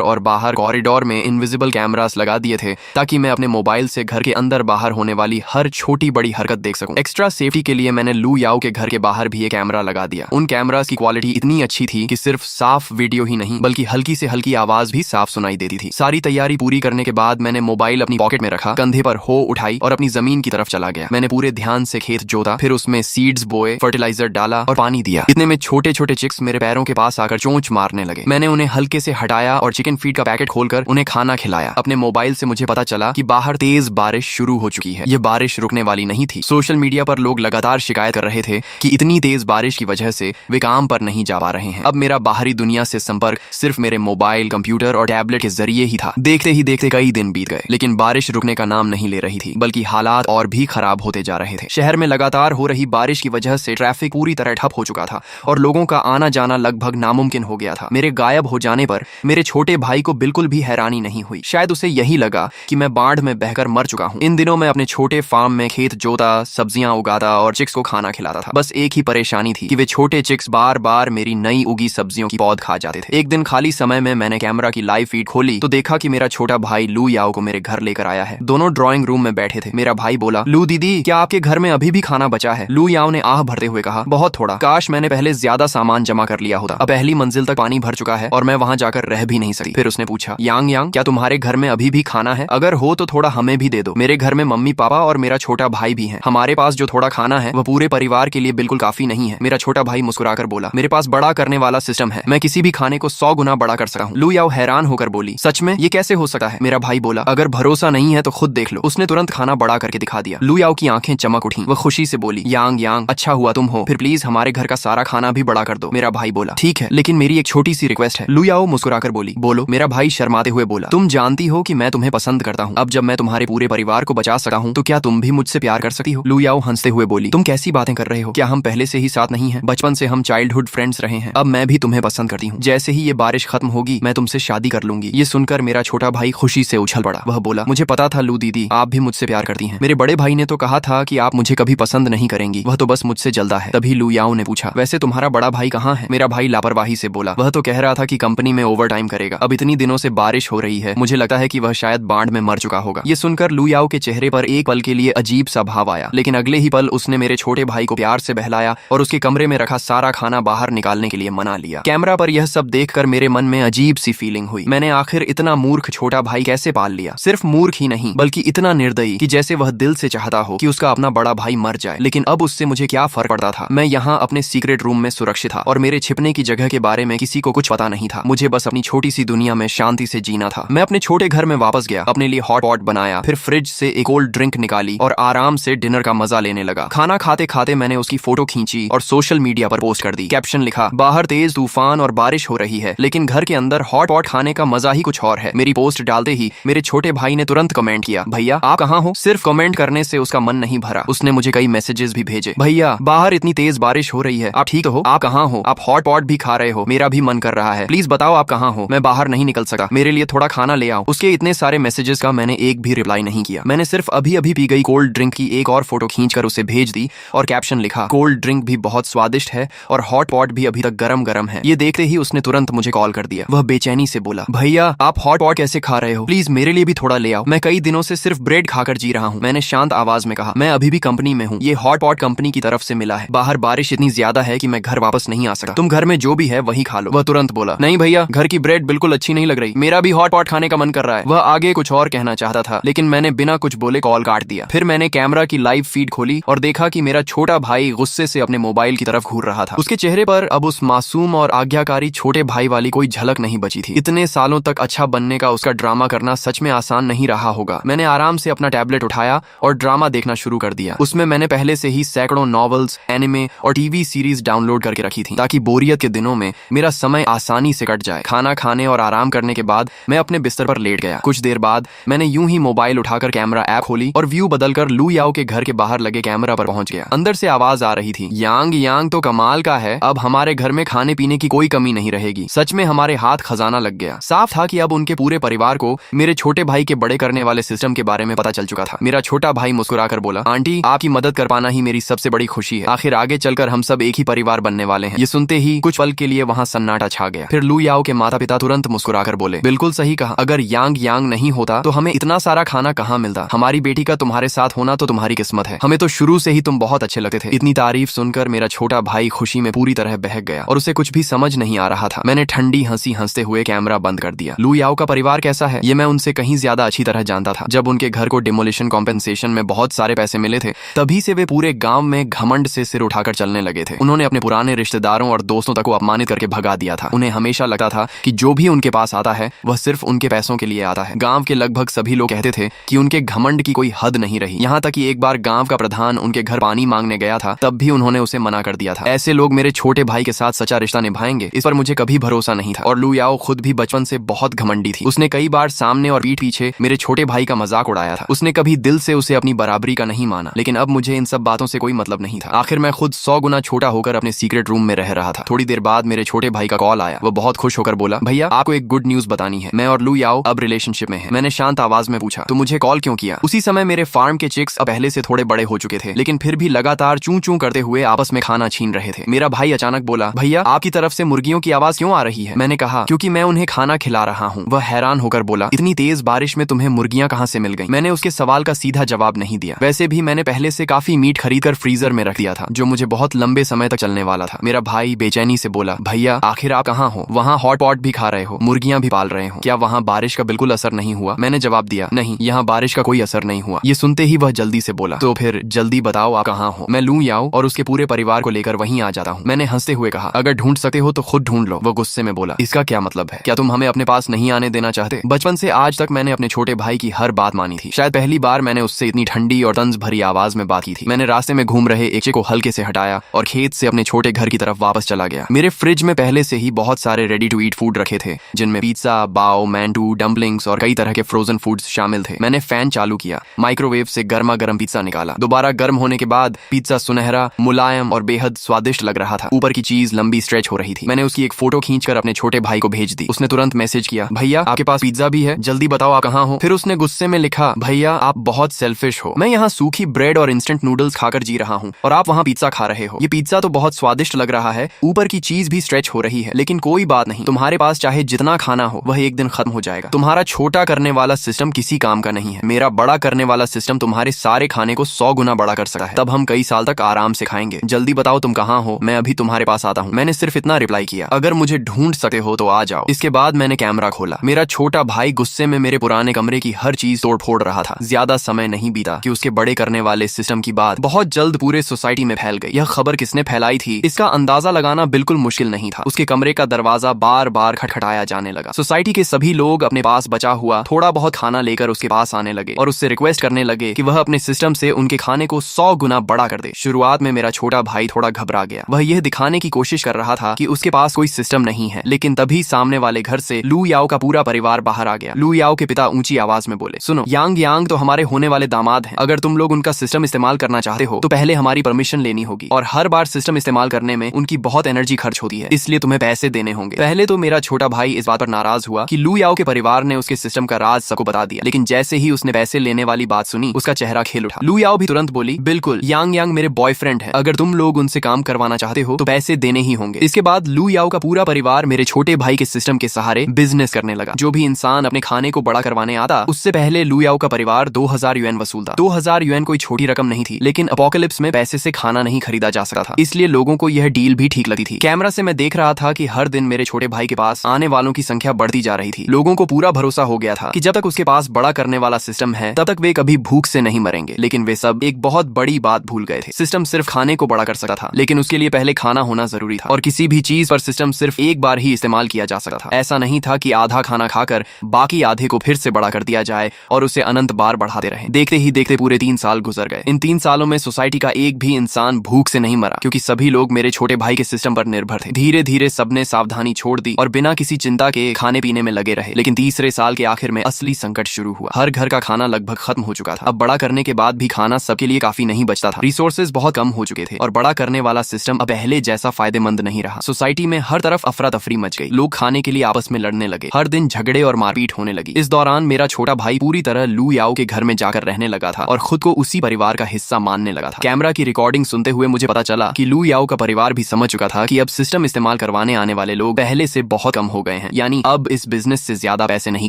और बाहर कॉरिडोर में इनविजिबल कैमरास लगा दिए थे ताकि मैं अपने मोबाइल से घर के अंदर बाहर होने वाली हर छोटी बड़ी हरकत देख सकूं। एक्स्ट्रा सेफ्टी के लिए मैंने लू याओ के घर के बाहर भी एक कैमरा लगा दिया। उन कैमरास की क्वालिटी इतनी अच्छी थी कि सिर्फ साफ वीडियो ही नहीं बल्कि हल्की से हल्की आवाज भी साफ सुनाई देती थी। सारी तैयारी पूरी करने के बाद मैंने मोबाइल अपनी पॉकेट में रखा, कंधे पर हो उठाई और अपनी जमीन की तरफ चला गया। मैंने पूरे ध्यान से खेत जोता, फिर उसमें सीड्स बोए, फर्टिलाइजर डाला और पानी दिया। इतने में छोटे छोटे चिक्स मेरे पैरों के पास आकर चोंच मारने लगे। मैंने उन्हें हल्के से हटाया और चिकन फीड का पैकेट खोलकर उन्हें खाना खिलाया। अपने मोबाइल से मुझे पता चला कि बाहर तेज बारिश शुरू हो चुकी है। ये बारिश रुकने वाली नहीं थी। सोशल मीडिया पर लोग लगातार शिकायत कर रहे थे कि इतनी तेज बारिश की वजह से वे काम पर नहीं जा पा रहे हैं। अब मेरा बाहरी दुनिया से संपर्क सिर्फ मेरे मोबाइल, कंप्यूटर और टैबलेट के जरिए ही था। देखते ही देखते कई दिन बीत गए, लेकिन बारिश रुकने का नाम नहीं ले रही थी, बल्कि हालात और भी खराब होते जा रहे थे। शहर में लगातार हो रही बारिश की वजह से ट्रैफिक पूरी तरह ठप हो चुका था और लोगों का आना जाना लगभग नामुमकिन हो गया था। मेरे गायब हो जाने पर मेरे छोटे भाई को बिल्कुल भी हैरानी नहीं हुई। शायद उसे यही लगा कि मैं बाढ़ में बहकर मर चुका हूँ। इन दिनों मैं अपने छोटे फार्म में खेत जोता, सब्जियां उगाता और चिक्स को खाना खिलाता था। बस एक ही परेशानी थी कि वे छोटे चिक्स बार बार मेरी नई उगी सब्जियों की पौध खा जाते थे। एक दिन खाली समय में मैंने कैमरा की लाइव फीड खोली तो देखा कि मेरा छोटा भाई लू याओ को मेरे घर लेकर आया है। दोनों ड्राइंग रूम में बैठे थे। मेरा भाई बोला, लू दीदी, क्या आपके घर में अभी भी खाना बचा है? लू याओ ने आह भरते हुए कहा, बहुत थोड़ा, काश मैंने पहले ज्यादा सामान जमा कर लिया होता। अब पहली मंजिल तक पानी भर चुका है और मैं वहां जाकर रह भी नहीं सकती। फिर उसने पूछा, यांग यांग, क्या तुम्हारे घर में अभी भी खाना है? अगर हो तो थोड़ा हमें भी दे दो। मेरे घर में मम्मी पापा और मेरा छोटा भाई भी है। हमारे पास जो थोड़ा खाना है वह पूरे परिवार के लिए बिल्कुल काफी नहीं है। मेरा छोटा भाई मुस्कुराकर बोला, मेरे पास बड़ा करने वाला सिस्टम है, मैं किसी भी खाने को 100 गुना बड़ा कर सकता हूँ। लू याओ हैरान होकर बोली, सच में? ये कैसे हो सकता है? मेरा भाई बोला, अगर भरोसा नहीं है तो खुद देख लो। उसने तुरंत खाना बड़ा करके दिखा दिया। लू याओ की आंखें चमक उठी। वह खुशी से बोली, यांग यांग, अच्छा हुआ तुम हो, फिर प्लीज हमारे घर का सारा खाना भी बड़ा कर दो। मेरा भाई बोला, ठीक है, लेकिन मेरी एक छोटी सी रिक्वेस्ट है। लू याओ मुस्कुराकर बोली, बोलो। मेरा भाई शर्माते हुए बोला, तुम जानती हो कि मैं तुम्हें पसंद करता हूँ। अब जब मैं तुम्हारे पूरे परिवार को बचा सकता हूँ तो क्या तुम भी मुझसे प्यार कर सकती हो? लू याओ हंसते हुए बोली, तुम कैसी बातें कर रहे हो? क्या हम पहले से ही साथ नहीं हैं? बचपन से हम चाइल्डहुड फ्रेंड्स रहे हैं। अब मैं भी तुम्हें पसंद करती हूँ। जैसे ही ये बारिश खत्म होगी मैं तुमसे शादी कर लूंगी। ये सुनकर मेरा छोटा भाई खुशी से उछल पड़ा। वह बोला, मुझे पता था लू दीदी, आप भी मुझसे प्यार करती हैं। मेरे बड़े भाई ने तो कहा था कि आप मुझे कभी पसंद नहीं करेंगी, वह तो बस मुझसे जल्दा है। तभी लू याओ ने पूछा, वैसे तुम्हारा बड़ा भाई कहाँ है? मेरा भाई लापरवाही से बोला, वह तो कह रहा था कि कंपनी में ओवर टाइम करेगा। अब इतनी दिनों से बारिश हो रही है, मुझे लगता है कि वह शायद बाढ़ में मर चुका होगा। ये सुनकर लू याओ के चेहरे पर एक पल के लिए अजीब सा भाव आया, लेकिन अगले ही पल उसने मेरे छोटे भाई को प्यार से बहलाया और उसके कमरे में रखा सारा खाना बाहर निकालने के लिए मना लिया। कैमरा पर यह सब देखकर मेरे मन में अजीब सी फीलिंग हुई। मैंने आखिर इतना मूर्ख छोटा भाई कैसे पाल लिया? सिर्फ मूर्ख ही नहीं बल्कि इतना निर्दयी कि जैसे वह दिल से चाहता हो कि उसका अपना बड़ा भाई मर जाए। लेकिन अब उससे मुझे क्या फर्क पड़ता था? मैं यहाँ अपने सीक्रेट रूम में सुरक्षित था और मेरे छिपने की जगह के बारे में किसी को कुछ पता नहीं था। मुझे बस अपनी छोटी सी दुनिया में शांति से जीना था। मैं अपने छोटे घर में वापस गया, अपने लिए हॉट पॉट बनाया, फिर फ्रिज से एक कोल्ड ड्रिंक निकाली और आराम से डिनर का मजा लेने लगा। खाना खाते खाते मैंने उसकी फोटो खींची और सोशल मीडिया पर पोस्ट कर दी। कैप्शन लिखा, बाहर तेज तूफान और बारिश हो रही है, लेकिन घर के अंदर हॉट पॉट खाने का मजा ही कुछ और है। मेरी पोस्ट डालते ही मेरे छोटे भाई ने तुरंत कमेंट किया, भैया आप कहाँ हो? सिर्फ कमेंट करने से उसका मन नहीं भरा, उसने मुझे कई मैसेजेस भी भेजे। भैया बाहर इतनी तेज बारिश हो रही है, आप ठीक हो? आप कहाँ हो? आप हॉट पॉट भी खा रहे हो? मेरा भी मन कर रहा है, प्लीज बताओ आप कहाँ हो? मैं बाहर नहीं निकल सका, मेरे लिए थोड़ा खाना ले आओ। उसके इतने सारे मैसेजेस का मैंने एक भी रिप्लाई नहीं किया। मैंने सिर्फ अभी अभी पी गई कोल्ड ड्रिंक की एक और फोटो खींचकर उसे भेज दी और कैप्शन लिखा, कोल्ड ड्रिंक भी बहुत स्वादिष्ट है और हॉट पॉट भी अभी तक गरम गरम है। ये देखते ही उसने तुरंत मुझे कॉल कर दिया। वह बेचैनी से बोला, भैया आप हॉट पॉट कैसे खा रहे हो? प्लीज मेरे लिए भी थोड़ा ले आओ, मैं कई दिनों से सिर्फ ब्रेड खाकर जी रहा हूँ। मैंने शांत आवाज में कहा, मैं अभी भी कंपनी में हूँ, ये हॉट पॉट कंपनी की तरफ से मिला है। बाहर बारिश इतनी ज्यादा है कि मैं घर वापस नहीं आ सकता, तुम घर में जो भी है वही खा लो। वह तुरंत बोला, नहीं भैया, घर की ब्रेड बिल्कुल अच्छी नहीं लग रही, मेरा भी हॉट पॉट खाने का मन कर रहा है। वह आगे कुछ और कहना चाहता था, लेकिन मैंने बिना कुछ बोले कॉल काट दिया। फिर मैंने कैमरा की लाइव फीड खोली और देखा कि मेरा छोटा भाई गुस्से से अपने मोबाइल की तरफ घूर रहा था। उसके चेहरे पर अब उस मासूम और आज्ञाकारी छोटे भाई वाली कोई झलक नहीं बची थी। इतने सालों तक अच्छा बनने का उसका ड्रामा करना सच में आसान नहीं रहा होगा। मैंने आराम से अपना टैबलेट उठाया और ड्रामा देखना शुरू कर दिया। उसमें मैंने पहले से ही सैकड़ों नॉवेल्स, एनिमे और टीवी सीरीज डाउनलोड करके रखी थी ताकि बोरियत के दिनों में मेरा समय आसानी से कट जाए। खाना खाने और आराम करने के बाद मैं अपने बिस्तर पर लेट गया। कुछ देर बाद मैंने यूं ही मोबाइल उठाकर कैमरा ऐप खोली और व्यू बदलकर लू याओ के घर के बाहर लगे कैमरा पर पहुंच गया। अंदर से आवाज आ रही थी, यांग यांग तो कमाल का है, अब हमारे घर में खाने पीने की कोई कमी नहीं रहेगी। सच में हमारे हाथ खजाना लग गया। साफ था कि अब उनके पूरे परिवार को मेरे छोटे भाई के बड़े करने वाले सिस्टम के बारे में पता चल चुका था। मेरा छोटा भाई मुस्कुराकर बोला, आंटी आपकी मदद कर पाना ही मेरी सबसे बड़ी खुशी है। आखिर आगे चलकर हम सब एक ही परिवार बनने वाले हैं। ये सुनते ही कुछ पल के लिए वहाँ सन्नाटा छा गया। फिर लू याओ के माता पिता तुरंत मुस्कुराकर बोले, बिल्कुल सही कहा, अगर यांग यांग नहीं होता तो हमें इतना सारा खाना कहाँ मिलता। हमारी बेटी का तुम्हारे साथ होना तो तुम्हारी किस्मत है, हमें तो शुरू से ही तुम बहुत अच्छे लगते थे। इतनी तारीफ सुनकर मेरा छोटा भाई खुशी में पूरी तरह बहक गया और उसे कुछ भी समझ नहीं आ रहा था। मैंने ठंडी हंसी हंसते हुए कैमरा बंद कर दिया। लू याओ का परिवार कैसा है ये मैं उनसे कहीं ज्यादा अच्छी तरह जानता था। जब उनके घर को डिमोलिशन कॉम्पेंसेशन में बहुत सारे पैसे मिले थे, तभी से वे पूरे गांव में घमंड से सिर उठाकर चलने लगे थे। उन्होंने अपने पुराने रिश्तेदारों और दोस्तों तक को अपमानित करके भगा दिया था। उन्हें हमेशा लगता था कि जो भी उनके पास आता है वह सिर्फ उनके पैसों के लिए आता है। गांव के लगभग सभी लोग कहते थे कि उनके घमंड की कोई हद नहीं रही। यहाँ तक कि एक बार गांव का प्रधान उनके घर पानी मांगने गया था, तब भी उन्होंने उसे मना कर दिया था। ऐसे लोग मेरे छोटे भाई के साथ सच्चा रिश्ता निभाएंगे, इस पर मुझे कभी भरोसा नहीं था। और लू याओ खुद भी बचपन से बहुत घमंडी थी। उसने कई बार सामने और पीठ पीछे मेरे छोटे भाई का मजाक उड़ाया था। उसने कभी दिल से उसे अपनी बराबरी का नहीं माना, लेकिन अब मुझे इन सब बातों से कोई मतलब नहीं था। आखिर मैं खुद 100 गुना छोटा होकर अपने सीक्रेट रूम में रह रहा था। थोड़ी देर बाद मेरे छोटे भाई का कॉल आया। वो बहुत खुश होकर बोला, भैया आपको एक गुड न्यूज बतानी है, मैं और लू याओ अब रिलेशनशिप में है। मैंने शांत आवाज में पूछा, तो मुझे कॉल क्यों किया? उसी समय मेरे फार्म के चिक्स अब पहले से थोड़े बड़े हो चुके थे, लेकिन फिर भी लगातार चूं चूं करते हुए आपस में खाना छीन रहे थे। मेरा भाई अचानक बोला, भैया आपकी तरफ से मुर्गियों की आवाज क्यों आ रही है? मैंने कहा, क्योंकि मैं उन्हें खाना खिला रहा हूँ। वह हैरान होकर बोला, इतनी तेज बारिश में तुम्हें मुर्गियां कहाँ से मिल गई? मैंने उसके सवाल का सीधा जवाब नहीं दिया। वैसे भी मैंने पहले से काफी मीट खरीदकर फ्रीजर में रख दिया था, जो मुझे बहुत लंबे समय तक चलने वाला था। मेरा भाई बेचैनी से बोला, भैया आखिर आप कहाँ हो? वहाँ हॉट पॉट भी खा रहे हो, मुर्गियां भी पाल रहे हो, क्या वहाँ बारिश का बिल्कुल असर नहीं हुआ? मैंने जवाब दिया, नहीं, यहाँ बारिश का कोई असर नहीं हुआ। ये सुनते ही वह जल्दी से बोला, तो फिर जल्दी बताओ आप कहाँ हो, मैं लू याओ और उसके पूरे परिवार को लेकर वहीं आ जाता हूँ। मैंने हंसते हुए कहा, अगर ढूंढ सकते हो तो खुद ढूंढ लो। वो गुस्से में बोला, इसका क्या मतलब है? क्या तुम हमें अपने पास नहीं आने देना चाहते? बचपन से आज तक मैंने अपने छोटे भाई की हर बात मानी थी। शायद पहली बार मैंने उससे इतनी ठंडी और तंज भरी आवाज में बात की थी। मैंने रास्ते में घूम रहे एक को हल्के से हटाया और खेत से अपने छोटे घर की तरफ वापस चला गया। मेरे फ्रिज में पहले से ही बहुत सारे रेडी टू ईट फूड रखे थे, जिनमें पिज्जा, बाओ, मैंटू, डम्पलिंग्स और कई तरह के फ्रोजन फूड्स शामिल थे। मैंने फैन चालू किया, माइक्रोवेव से गर्मा गर्म पिज्जा निकाला। दोबारा गर्म होने के बाद पिज्जा सुनहरा, मुलायम और बेहद स्वादिष्ट लग रहा था। ऊपर की चीज लंबी स्ट्रेच हो रही थी। मैंने उसकी एक फोटो खींचकर अपने छोटे भाई को भेज दी। उसने तुरंत मैसेज किया, भैया आपके पास पिज्जा भी है, जल्दी बताओ आप कहाँ हो। फिर उसने गुस्से में लिखा, भैया आप बहुत सेल्फिश हो, मैं यहाँ सूखी ब्रेड और इंस्टेंट नूडल्स खाकर जी रहा हूँ और आप वहाँ पिज्जा खा रहे हो। ये पिज्जा तो बहुत स्वादिष्ट लग रहा है, ऊपर की चीज भी स्ट्रेच हो रही है, लेकिन कोई बात नहीं, तुम्हारे पास चाहे जितना खाना हो वह एक दिन खत्म हो जाएगा। तुम्हारा छोटा करने वाला सिस्टम किसी काम का नहीं है। मेरा बड़ा करने वाला सिस्टम तुम्हारे सारे खाने को 100 गुना बड़ा कर सकता है। तब हम कई साल तक आराम से खाएंगे। जल्दी बताओ तुम कहाँ हो, मैं अभी तुम्हारे पास आता हूँ। मैंने सिर्फ इतना रिप्लाई किया, अगर मुझे ढूंढ सकते हो तो आ जाओ। इसके बाद मैंने कैमरा खोला। मेरा छोटा भाई गुस्से में मेरे पुराने कमरे की हर चीज तोड़ फोड़ रहा था। ज्यादा समय नहीं बीता कि उसके बड़े करने वाले सिस्टम की बात बहुत जल्द पूरे सोसाइटी में फैल गई। यह खबर किसने फैलाई थी इसका अंदाजा लगाना बिल्कुल मुश्किल नहीं था। उसके कमरे का दरवाजा बार बार खटखटाया जाने लगा। सोसाइटी के सभी लोग अपने पास बचा हुआ थोड़ा बहुत खाना लेकर उसके पास आने लगे और उससे रिक्वेस्ट करने लगे कि वह अपने सिस्टम से उनके खाने को 100 गुना बड़ा कर दे। शुरुआत में मेरा छोटा भाई थोड़ा घबरा गया। वह यह दिखाने की कोशिश कर रहा था कि उसके पास कोई सिस्टम नहीं है, लेकिन तभी सामने वाले घर से लू याओ का पूरा परिवार बाहर आ गया। लू याओ के पिता ऊंची आवाज में बोले, सुनो, यांग यांग तो हमारे होने वाले दामाद हैं। अगर तुम लोग उनका सिस्टम इस्तेमाल करना चाहते हो तो पहले हमारी परमिशन लेनी होगी, और हर बार सिस्टम इस्तेमाल करने में उनकी बहुत एनर्जी खर्च होती है, इसलिए तुम्हें पैसे देने होंगे। पहले तो मेरा छोटा भाई इस बात पर नाराज हुआ कि लू याओ के परिवार ने उसके सिस्टम का राज सबको बता दिया, लेकिन जैसे ही उसने पैसे लेने वाली बात सुनी उसका चेहरा खिल उठा। लू याओ भी तुरंत बोली, बिल्कुल, यांग यांग मेरे बॉयफ्रेंड है, अगर तुम लोग उनसे काम करवाना चाहते हो तो पैसे देने ही होंगे। इसके बाद लू याओ का पूरा परिवार मेरे छोटे भाई के सिस्टम के सहारे बिजनेस करने लगा। जो भी इंसान अपने खाने को बड़ा करवाने आता, उससे पहले लू याओ का परिवार 2000 युएन वसूलता। 2000 युएन कोई छोटी रकम नहीं थी, लेकिन अपोकलिप्स में पैसे से खाना नहीं खरीदा जा सकता था, इसलिए लोगों को यह डील भी ठीक लगी थी। कैमरा से मैं देख रहा था कि हर दिन मेरे छोटे भाई के पास आने वालों की संख्या बढ़ती जा रही थी। लोगों को पूरा भरोसा हो गया था कि जब तक उसके पास बड़ा करने वाला सिस्टम है तब तक वे कभी भूख से नहीं मरेंगे। लेकिन वे सब एक बहुत बड़ी बात भूल गए थे। सिस्टम सिर्फ खाने को बड़ा कर सकता था, लेकिन उसके लिए पहले खाना होना जरूरी था, और किसी भी चीज पर सिस्टम सिर्फ एक बार ही इस्तेमाल किया जा सकता था। ऐसा नहीं था कि आधा खाना खाकर बाकी आधे को फिर से बड़ा कर दिया जाए और उसे अनंत बार बढ़ाते रहे। देखते ही देखते पूरे 3 साल गुजर गए। इन 3 सालों में सोसाइटी का एक भी इंसान भूख से नहीं मरा, क्योंकि सभी लोग मेरे छोटे भाई के सिस्टम पर निर्भर थे। धीरे धीरे सबने सावधानी छोड़ दी और बिना किसी चिंता के खाने पीने में लगे रहे। लेकिन तीसरे साल के आखिर में असली संकट शुरू हुआ। हर घर का खाना लगभग खत्म हो चुका था। अब बड़ा करने के बाद भी खाना सबके लिए काफी नहीं बचता था। रिसोर्सेज बहुत कम हो चुके थे और बड़ा करने वाला सिस्टम अब पहले जैसा फायदेमंद नहीं रहा। सोसाइटी में हर तरफ अफरा तफरी मच गई। लोग खाने के लिए आपस में लड़ने लगे। हर दिन झगड़े और मारपीट होने लगी। इस दौरान मेरा छोटा भाई पूरी तरह लू याओ के घर में जाकर रहने लगा था और खुद को उसी परिवार का हिस्सा मानने लगा था। कैमरा की रिकॉर्डिंग सुनते हुए मुझे पता चला कि लू याओ का परिवार भी समझ चुका था कि अब सिस्टम इस्तेमाल इस्तेमाल करवाने आने वाले लोग पहले से बहुत कम हो गए हैं, यानी अब इस बिजनेस से ज्यादा पैसे नहीं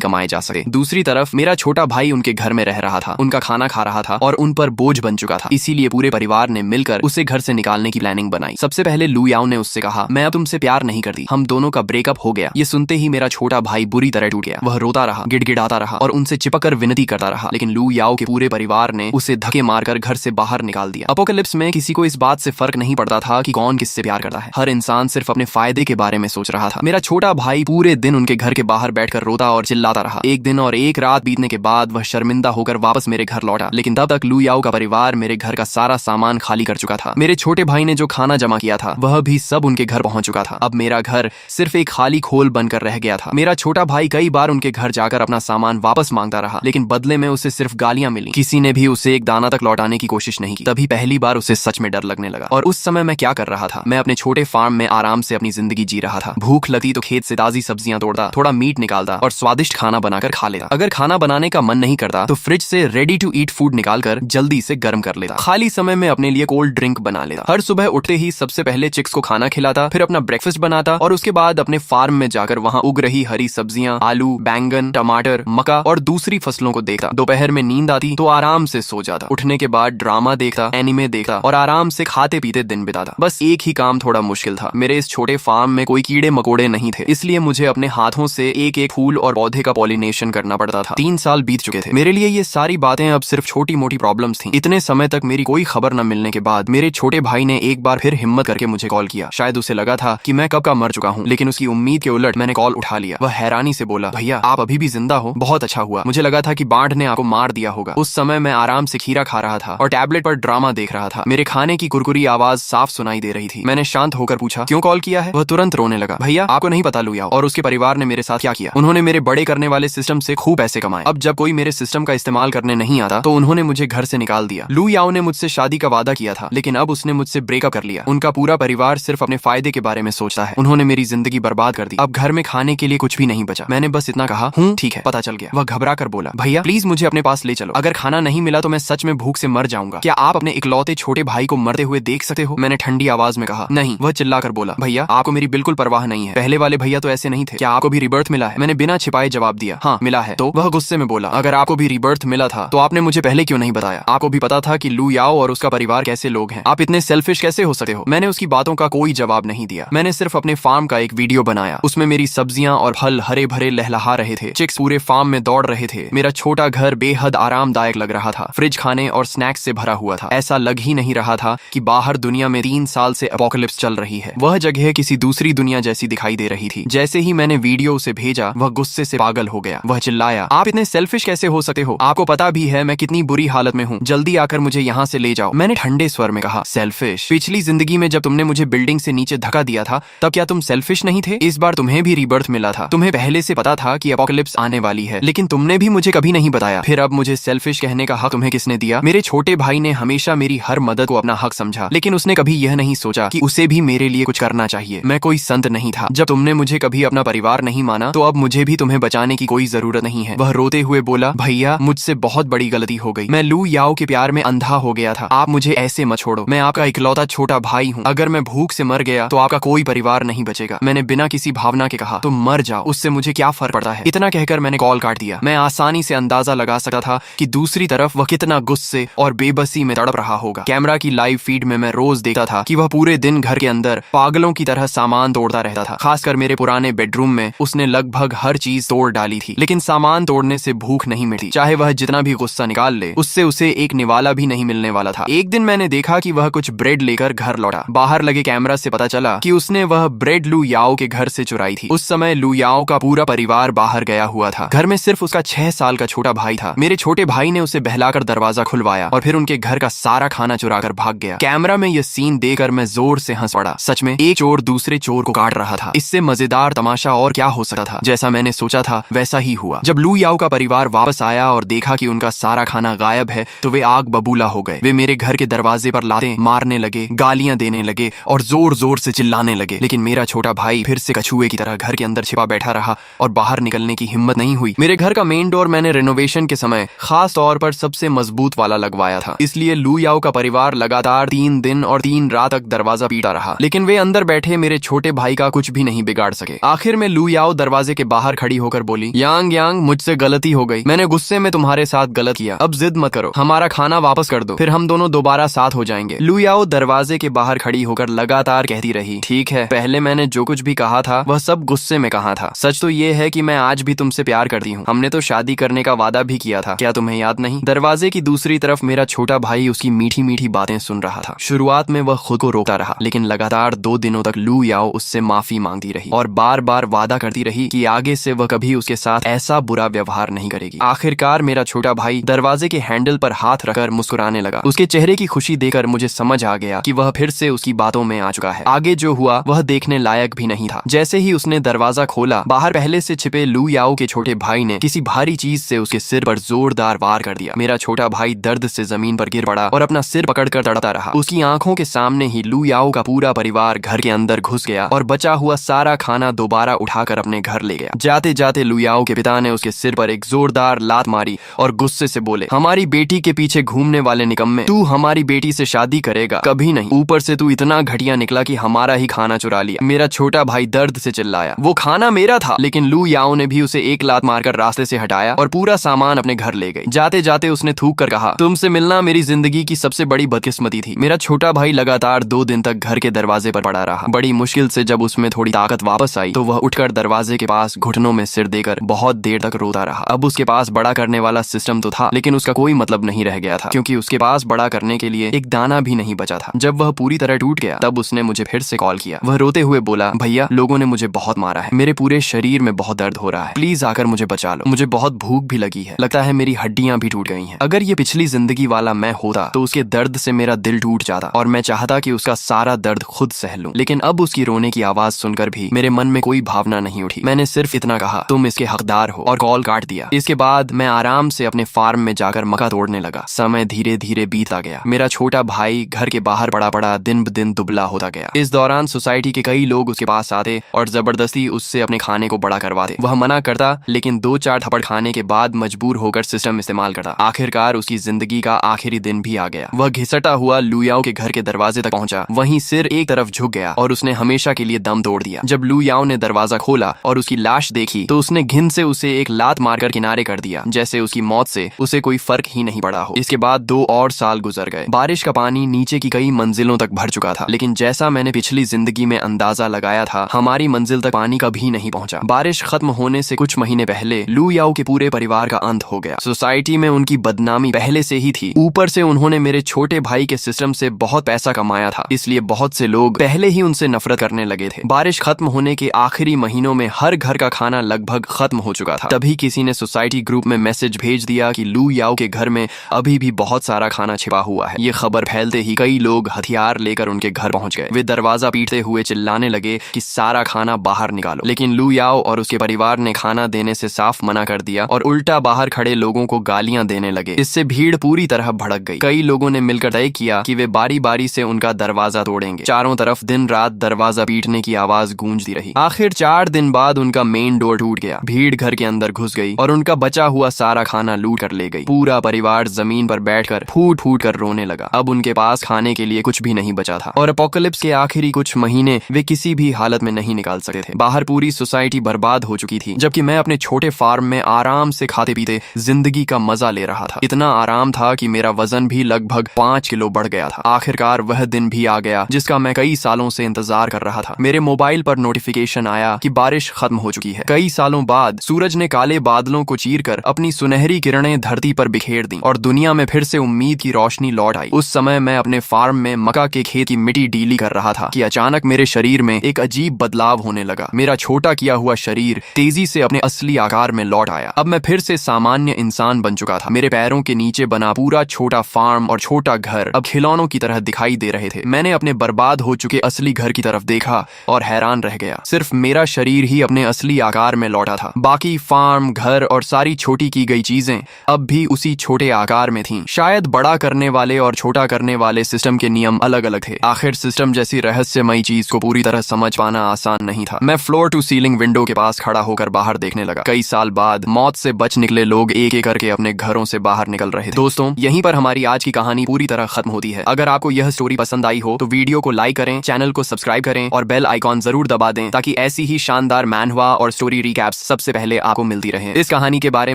कमाए जा सकते। दूसरी तरफ मेरा छोटा भाई उनके घर में रह रहा था, उनका खाना खा रहा था और उन पर बोझ बन चुका था। इसीलिए पूरे परिवार ने मिलकर उसे घर से निकालने की प्लानिंग बनाई। सबसे पहले लू याओ ने उससे कहा, मैं अब तुमसे प्यार नहीं करती, हम दोनों का ब्रेकअप हो गया। ये सुनते ही मेरा छोटा भाई बुरी तरह टूट गया। वह रोता रहा, गिड़गिड़ाता रहा और उनसे चिपककर विनती करता रहा, लेकिन लू याओ के पूरे परिवार ने उसे धक्के मारकर घर से बाहर निकाल दिया। अपोकलिप्स में किसी को इस बात से फर्क नहीं पड़ता था कि कौन किससे प्यार करता है। हर इंसान सिर्फ अपने फायदे के बारे में सोच रहा था। मेरा छोटा भाई पूरे दिन उनके घर के बाहर बैठकर रोता और चिल्लाता रहा। एक दिन और एक रात बीतने के बाद वह शर्मिंदा होकर वापस मेरे घर लौटा, लेकिन तब तक लू याओ का परिवार मेरे घर का सारा सामान खाली कर चुका था। मेरे छोटे भाई ने जो खाना जमा किया था वह भी सब उनके घर पहुंच चुका था। अब मेरा घर सिर्फ एक खाली खोल बनकर रह गया था। मेरा छोटा भाई कई बार उनके घर जाकर अपना सामान वापस मांगता रहा, लेकिन बदले में उसे सिर्फ गालियां मिली। किसी ने भी उसे एक दाना तक लौटाने की कोशिश नहीं की। तभी पहली बार उसे सच में डर लगने लगा। और उस समय मैं क्या कर रहा था? मैं अपने छोटे फार्म में आराम से अपनी जिंदगी जी रहा था। भूख लगती तो खेत से ताजी सब्जियां तोड़ता, थोड़ा मीट निकालता और स्वादिष्ट खाना बनाकर खा लेता। अगर खाना बनाने का मन नहीं करता तो फ्रिज से रेडी टू ईट फूड निकालकर जल्दी से गर्म कर लेता। खाली समय में अपने लिए कोल्ड ड्रिंक बना लेता। हर सुबह उठते ही सबसे पहले चिक्स को खाना खिलाता, फिर अपना ब्रेकफास्ट बनाता और उसके बाद अपने फार्म में जाकर वहाँ उग रही हरी सब्जियां, आलू, बैंगन, टमाटर, मक्का और दूसरी फसलों को देखता। दोपहर में नींद आती तो आराम से सो जाता। उठने के बाद ड्रामा देखता, एनिमे देखता और आराम से खाते पीते दिन बिताता। बस एक ही काम थोड़ा मुश्किल था, मेरे इस छोटे फार्म में कोई कीड़े मकोड़े नहीं थे, इसलिए मुझे अपने हाथों से एक एक फूल और पौधे का पॉलिनेशन करना पड़ता था। 3 साल बीत चुके थे। मेरे लिए ये सारी बातें अब सिर्फ छोटी मोटी प्रॉब्लम्स थी। इतने समय तक मेरी कोई खबर न मिलने के बाद मेरे छोटे भाई ने एक बार फिर हिम्मत करके मुझे कॉल किया। शायद उसे लगा था कि मैं कब का मर चुका हूँ, लेकिन उसकी उम्मीद के उलट मैंने कॉल उठा लिया। वह हैरानी से बोला, भैया आप अभी भी जिंदा हो, बहुत अच्छा हुआ। मुझे लगा था कि बाढ़ ने आपको मार दिया होगा। उस समय मैं आराम से खीरा खा रहा था और टैबलेट पर ड्रामा देख रहा था। मेरे खाने की कुरकुरी आवाज साफ सुनाई दे रही थी। मैंने शांत होकर पूछा, क्यों कॉल किया है? वह तुरंत रोने लगा। भैया आपको नहीं पता लू याओ और उसके परिवार ने मेरे साथ क्या किया? उन्होंने मेरे बड़े करने वाले सिस्टम से खूब पैसे कमाए। अब जब कोई मेरे सिस्टम का इस्तेमाल करने नहीं आता तो उन्होंने मुझे घर से निकाल दिया। लू याओ ने मुझसे शादी का वादा किया था, लेकिन अब उसने मुझसे ब्रेकअप कर लिया। उनका पूरा परिवार सिर्फ अपने फायदे के बारे में सोचता है। उन्होंने मेरी जिंदगी बर्बाद कर दी। अब घर में खाने के लिए कुछ भी नहीं बचा। मैंने बस इतना कहा, ठीक है, पता चल गया। वह घबरा कर बोला, भैया प्लीज मुझे अपने पास ले चलो। अगर खाना नहीं मिला तो मैं सच में भूख से मर जाऊंगा। क्या आप अपने इकलौते छोटे भाई को मरते हुए देख सकते हो? मैंने ठंडी आवाज में कहा, नहीं। वह चिल्लाकर बोला, भैया आपको मेरी बिल्कुल परवाह नहीं है। पहले वाले भैया तो ऐसे नहीं थे। क्या आपको भी रिबर्थ मिला है? मैंने बिना छिपाए जवाब दिया, हाँ मिला है। तो वह गुस्से में बोला, अगर आपको भी रिबर्थ मिला था तो आपने मुझे पहले क्यों नहीं बताया? आपको भी पता था कि लू याओ और उसका परिवार कैसे लोग हैं। आप इतने सेल्फिश कैसे हो सकते हो? मैंने उसकी बातों का कोई जवाब नहीं दिया। मैंने सिर्फ अपने फार्म का एक वीडियो बनाया। उसमें मेरी सब्जियां और फल हरे भरे लहलहा रहे थे। चिक्स पूरे फार्म में दौड़ रहे थे। मेरा छोटा घर बेहद आरामदायक लग रहा था। फ्रिज खाने और स्नैक्स से भरा हुआ था। ऐसा लग ही नहीं रहा था कि बाहर दुनिया में 3 साल से एपोकलिप्स चल रही है। वह जगह किसी दूसरी दुनिया जैसी दिखाई दे रही थी। जैसे ही मैंने वीडियो उसे भेजा वह गुस्से से पागल हो गया। वह चिल्लाया, आप इतने सेल्फिश कैसे हो सकते हो? आपको पता भी है मैं कितनी बुरी हालत में हूँ। जल्दी आकर मुझे यहाँ से ले जाओ। मैंने ठंडे स्वर में कहा, सेल्फिश? पिछली जिंदगी में जब तुमने मुझे बिल्डिंग से नीचे धक्का दिया था तब क्या तुम सेल्फिश नहीं थे? इस बार तुम्हें भी रीबर्थ मिला था। तुम्हें पहले से पता था कि एपोकलिप्स आने वाली है, लेकिन तुमने भी मुझे कभी नहीं बताया। फिर अब मुझे सेल्फिश कहने का हक तुम्हें किसने दिया? मेरे छोटे भाई ने हमेशा मेरी हर मदद को अपना हक समझा, लेकिन उसने कभी यह नहीं सोचा कि उसे भी मेरे लिए कुछ करना चाहिए। मैं कोई संत नहीं था। जब तुमने मुझे कभी अपना परिवार नहीं माना तो अब मुझे भी तुम्हें बचाने की कोई जरूरत नहीं है। वह रोते हुए बोला, भैया मुझसे बहुत बड़ी गलती हो गई। मैं लू याओ के प्यार में अंधा हो गया था। आप मुझे ऐसे मत छोड़ो। मैं आपका इकलौता छोटा भाई हूँ। अगर मैं भूख से मर गया तो आपका कोई परिवार नहीं बचेगा। मैंने बिना किसी भावना के कहा, तुम मर जाओ, उससे मुझे क्या फर्क पड़ता है। इतना कहकर मैंने कॉल काट दिया। मैं आसानी से अंदाजा लगा सकता था कि दूसरी तरफ वह कितना गुस्से और बेबसी में तड़प रहा होगा। कैमरा की लाइव फीड में मैं रोज देखता था कि वह पूरे दिन घर के अंदर पागलों की तरह सामान तोड़ता रहता था। खासकर मेरे पुराने बेडरूम में उसने लगभग हर चीज तोड़ डाली थी, लेकिन सामान तोड़ने से भूख नहीं मिटी। चाहे वह जितना भी गुस्सा निकाल ले, उससे उसे एक निवाला भी नहीं मिलने वाला था। एक दिन मैंने देखा कि वह कुछ ब्रेड लेकर घर लौटा। बाहर लगे कैमरा से पता चला कि उसने वह ब्रेड लू याओ के घर से चुराई थी। उस समय लू याओ का पूरा परिवार बाहर गया हुआ था। घर में सिर्फ उसका 6 साल का छोटा भाई था। मेरे छोटे भाई ने उसे बहलाकर दरवाजा खुलवाया और फिर उनके घर का सारा खाना चुराकर भाग गया। कैमरा में यह सीन देखकर मैं जोर से हंस पड़ा। सच में एक चोर दूसरे चोर को काट रहा था। इससे मजेदार तमाशा और क्या हो सकता था। जैसा मैंने सोचा था वैसा ही हुआ। जब लू याओ का परिवार वापस आया और देखा कि उनका सारा खाना गायब है तो वे आग बबूला हो गए। वे मेरे घर के दरवाजे पर लाते मारने लगे, गालियां देने लगे और जोर जोर से चिल्लाने लगे। लेकिन मेरा छोटा भाई फिर से कछुए की तरह घर के अंदर छिपा बैठा रहा और बाहर निकलने की हिम्मत नहीं हुई। मेरे घर का मेन डोर मैंने रेनोवेशन के समय खास तौर पर सबसे मजबूत वाला लगवाया था, इसलिए लू याओ का परिवार लगातार 3 दिन और 3 रात तक दरवाजा पीटा रहा। लेकिन वे अंदर बैठे चाहे मेरे छोटे भाई का कुछ भी नहीं बिगाड़ सके। आखिर में लू याओ दरवाजे के बाहर खड़ी होकर बोली, यांग यांग, मुझसे गलती हो गई, मैंने गुस्से में तुम्हारे साथ गलत किया, अब जिद मत करो, हमारा खाना वापस कर दो, फिर हम दोनों दोबारा साथ हो जाएंगे। लू याओ दरवाजे के बाहर खड़ी होकर लगातार कहती रही, ठीक है, पहले मैंने जो कुछ भी कहा था वह सब गुस्से में कहा था, सच तो ये है कि मैं आज भी तुमसे प्यार करती हूँ, हमने तो शादी करने का वादा भी किया था, क्या तुम्हें याद नहीं? दरवाजे की दूसरी तरफ मेरा छोटा भाई उसकी मीठी मीठी बातें सुन रहा था। शुरुआत में वह खुद को रोकता रहा, लेकिन लगातार 2 दिनों तक लू याओ उससे माफी मांगती रही और बार बार वादा करती रही कि आगे से वह कभी उसके साथ ऐसा बुरा व्यवहार नहीं करेगी। आखिरकार मेरा छोटा भाई दरवाजे के हैंडल पर हाथ रखकर मुस्कुराने लगा। उसके चेहरे की खुशी देखकर मुझे समझ आ गया कि वह फिर से उसकी बातों में आ चुका है। आगे जो हुआ वह देखने लायक भी नहीं था। जैसे ही उसने दरवाजा खोला, बाहर पहले से छिपे लू याओ के छोटे भाई ने किसी भारी चीज से उसके सिर पर जोरदार वार कर दिया। मेरा छोटा भाई दर्द से जमीन पर गिर पड़ा और अपना सिर पकड़कर तड़पता रहा। उसकी आंखों के सामने ही लू याओ का पूरा परिवार घर के अंदर घुस गया और बचा हुआ सारा खाना दोबारा उठाकर अपने घर ले गया। जाते जाते लू याओ के पिता ने उसके सिर पर एक जोरदार लात मारी और गुस्से से बोले, हमारी बेटी के पीछे घूमने वाले निकम्मे, तू हमारी बेटी से शादी करेगा? कभी नहीं, ऊपर से तू इतना घटिया निकला कि हमारा ही खाना चुरा लिया। मेरा छोटा भाई दर्द से चिल्लाया, वो खाना मेरा था, लेकिन लू याओ ने भी उसे एक लात मारकर रास्ते से हटाया और पूरा सामान अपने घर ले गई। जाते जाते उसने थूक कर कहा, तुमसे मिलना मेरी जिंदगी की सबसे बड़ी बदकिस्मती थी। मेरा छोटा भाई लगातार 2 दिन तक घर के दरवाजे पर पड़ा रहा। बड़ी मुश्किल से जब उसमें थोड़ी ताकत वापस आई तो वह उठकर दरवाजे के पास घुटनों में सिर देकर बहुत देर तक रोता रहा। अब उसके पास बड़ा करने वाला सिस्टम तो था, लेकिन उसका कोई मतलब नहीं रह गया था, क्योंकि उसके पास बड़ा करने के लिए एक दाना भी नहीं बचा था। जब वह पूरी तरह टूट गया तब उसने मुझे फिर से कॉल किया। वह रोते हुए बोला, भैया, लोगों ने मुझे बहुत मारा है, मेरे पूरे शरीर में बहुत दर्द हो रहा है, प्लीज आकर मुझे बचा लो, मुझे बहुत भूख भी लगी है, लगता है मेरी हड्डियां भी टूट गई हैं। अगर ये पिछली जिंदगी वाला मैं होता तो उसके दर्द से मेरा दिल टूट जाता और मैं चाहता कि उसका सारा दर्द खुद सह लूं, लेकिन अब उसकी रोने की आवाज सुनकर भी मेरे मन में कोई भावना नहीं उठी। मैंने सिर्फ इतना कहा, तुम इसके हकदार हो, और कॉल काट दिया। इसके बाद मैं आराम से अपने फार्म में जाकर मक्का तोड़ने लगा। समय धीरे धीरे बीतता गया। मेरा छोटा भाई घर के बाहर पड़ा पड़ा दिन ब दिन दुबला होता गया। इस दौरान सोसाइटी के कई लोग उसके पास आते और जबरदस्ती उससे अपने खाने को बड़ा करवाते। वह मना करता, लेकिन 2-4 थप्पड़ खाने के बाद मजबूर होकर सिस्टम इस्तेमाल करता। आखिरकार उसकी जिंदगी का आखिरी दिन भी आ गया। वह घिसटा हुआ लू याओ के घर के दरवाजे तक पहुंचा। वहीं सिर एक तरफ झुक गया और उसने हमेशा के लिए दम तोड़ दिया। जब लू याओ ने दरवाजा खोला और उसकी लाश देखी तो उसने घिन से उसे एक लात मारकर किनारे कर दिया, जैसे उसकी मौत से उसे कोई फर्क ही नहीं पड़ा हो। इसके बाद 2 और साल गुजर गए। बारिश का पानी नीचे की कई मंजिलों तक भर चुका था, लेकिन जैसा मैंने पिछली जिंदगी में अंदाजा लगाया था, हमारी मंजिल तक पानी कभी नहीं पहुंचा। बारिश खत्म होने से कुछ महीने पहले लू याओ के पूरे परिवार का अंत हो गया। सोसाइटी में उनकी बदनामी पहले से ही थी, ऊपर से उन्होंने मेरे छोटे भाई के सिस्टम से बहुत पैसा कमाया था, इसलिए बहुत से लोग पहले ही उनसे नफरत करने लगे थे। बारिश खत्म होने के आखिरी महीनों में हर घर का खाना लगभग खत्म हो चुका था। तभी किसी ने सोसाइटी ग्रुप में मैसेज भेज दिया कि लू याओ के घर में अभी भी बहुत सारा खाना छिपा हुआ है। ये खबर फैलते ही कई लोग हथियार लेकर उनके घर पहुंच गए। वे दरवाजा पीटते हुए चिल्लाने लगे कि सारा खाना बाहर निकालो, लेकिन लू याओ और उसके परिवार ने खाना देने से साफ मना कर दिया और उल्टा बाहर खड़े लोगों को गालियां देने लगे। इससे भीड़ पूरी तरह भड़क गई। कई लोगों ने मिलकर तय किया कि वे बारी बारी से उनका दरवाजा तोड़ेंगे। चारों तरफ दिन रात दरवाजा पीटने की आवाज गूंजती रही। आखिर 4 दिन बाद उनका मेन डोर टूट गया। भीड़ घर के अंदर घुस गई और उनका बचा हुआ सारा खाना लूट कर ले गई। पूरा परिवार जमीन पर बैठकर फूट फूट कर रोने लगा। अब उनके पास खाने के लिए कुछ भी नहीं बचा था और एपोकलिप्स के आखिरी कुछ महीने वे किसी भी हालत में नहीं निकाल सकते थे। बाहर पूरी सोसाइटी बर्बाद हो चुकी थी, जबकि मैं अपने छोटे फार्म में आराम से खाते पीते जिंदगी का मजा ले रहा था। इतना आराम था कि मेरा वजन भी लगभग 5 किलो बढ़ गया था। आखिरकार वह दिन भी आ गया जिसका मैं कई सालों से इंतजार कर रहा था। मेरे मोबाइल पर नोटिफिकेशन आया कि बारिश खत्म हो चुकी है। कई सालों बाद सूरज ने काले बादलों को चीरकर अपनी सुनहरी किरणें धरती पर बिखेर दी और दुनिया में फिर से उम्मीद की रोशनी लौट आई। उस समय मैं अपने फार्म में मक्का के खेत की मिट्टी डीली कर रहा था कि अचानक मेरे शरीर में एक अजीब बदलाव होने लगा। मेरा छोटा किया हुआ शरीर तेजी से अपने असली आकार में लौट आया। अब मैं फिर से सामान्य इंसान बन चुका था। मेरे पैरों के नीचे बना पूरा छोटा फार्म और छोटा घर अब खिलौनों की तरह दिखाई दे रहे थे। मैंने अपने बर्बाद हो चुके असली घर की तरफ देखा और हैरान रह गया। सिर्फ मेरा शरीर ही अपने असली आकार में लौटा था। बाकी फार्म, घर और सारी छोटी की गई चीजें अब भी उसी छोटे आकार में थीं। शायद बड़ा करने वाले और छोटा करने वाले सिस्टम के नियम अलग अलग थे। आखिर सिस्टम जैसी रहस्यमयी चीज को पूरी तरह समझ पाना आसान नहीं था। मैं फ्लोर टू सीलिंग विंडो के पास खड़ा होकर बाहर देखने लगा। कई साल बाद मौत से बच निकले लोग एक एक करके अपने घरों से बाहर निकल रहे थे। दोस्तों, यहीं पर हमारी आज की कहानी पूरी तरह खत्म होती है। अगर आपको यह स्टोरी पसंद आई हो तो वीडियो को लाइक करें, चैनल को सब्सक्राइब सब्सक्राइब करें और बेल आइकॉन जरूर दबा दें ताकि ऐसी ही शानदार मैनहवा और स्टोरी रिकैप्स सबसे पहले आपको मिलती रहे। इस कहानी के बारे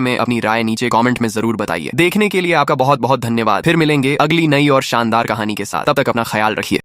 में अपनी राय नीचे कमेंट में जरूर बताइए। देखने के लिए आपका बहुत बहुत धन्यवाद। फिर मिलेंगे अगली नई और शानदार कहानी के साथ। तब तक अपना ख्याल रखिए।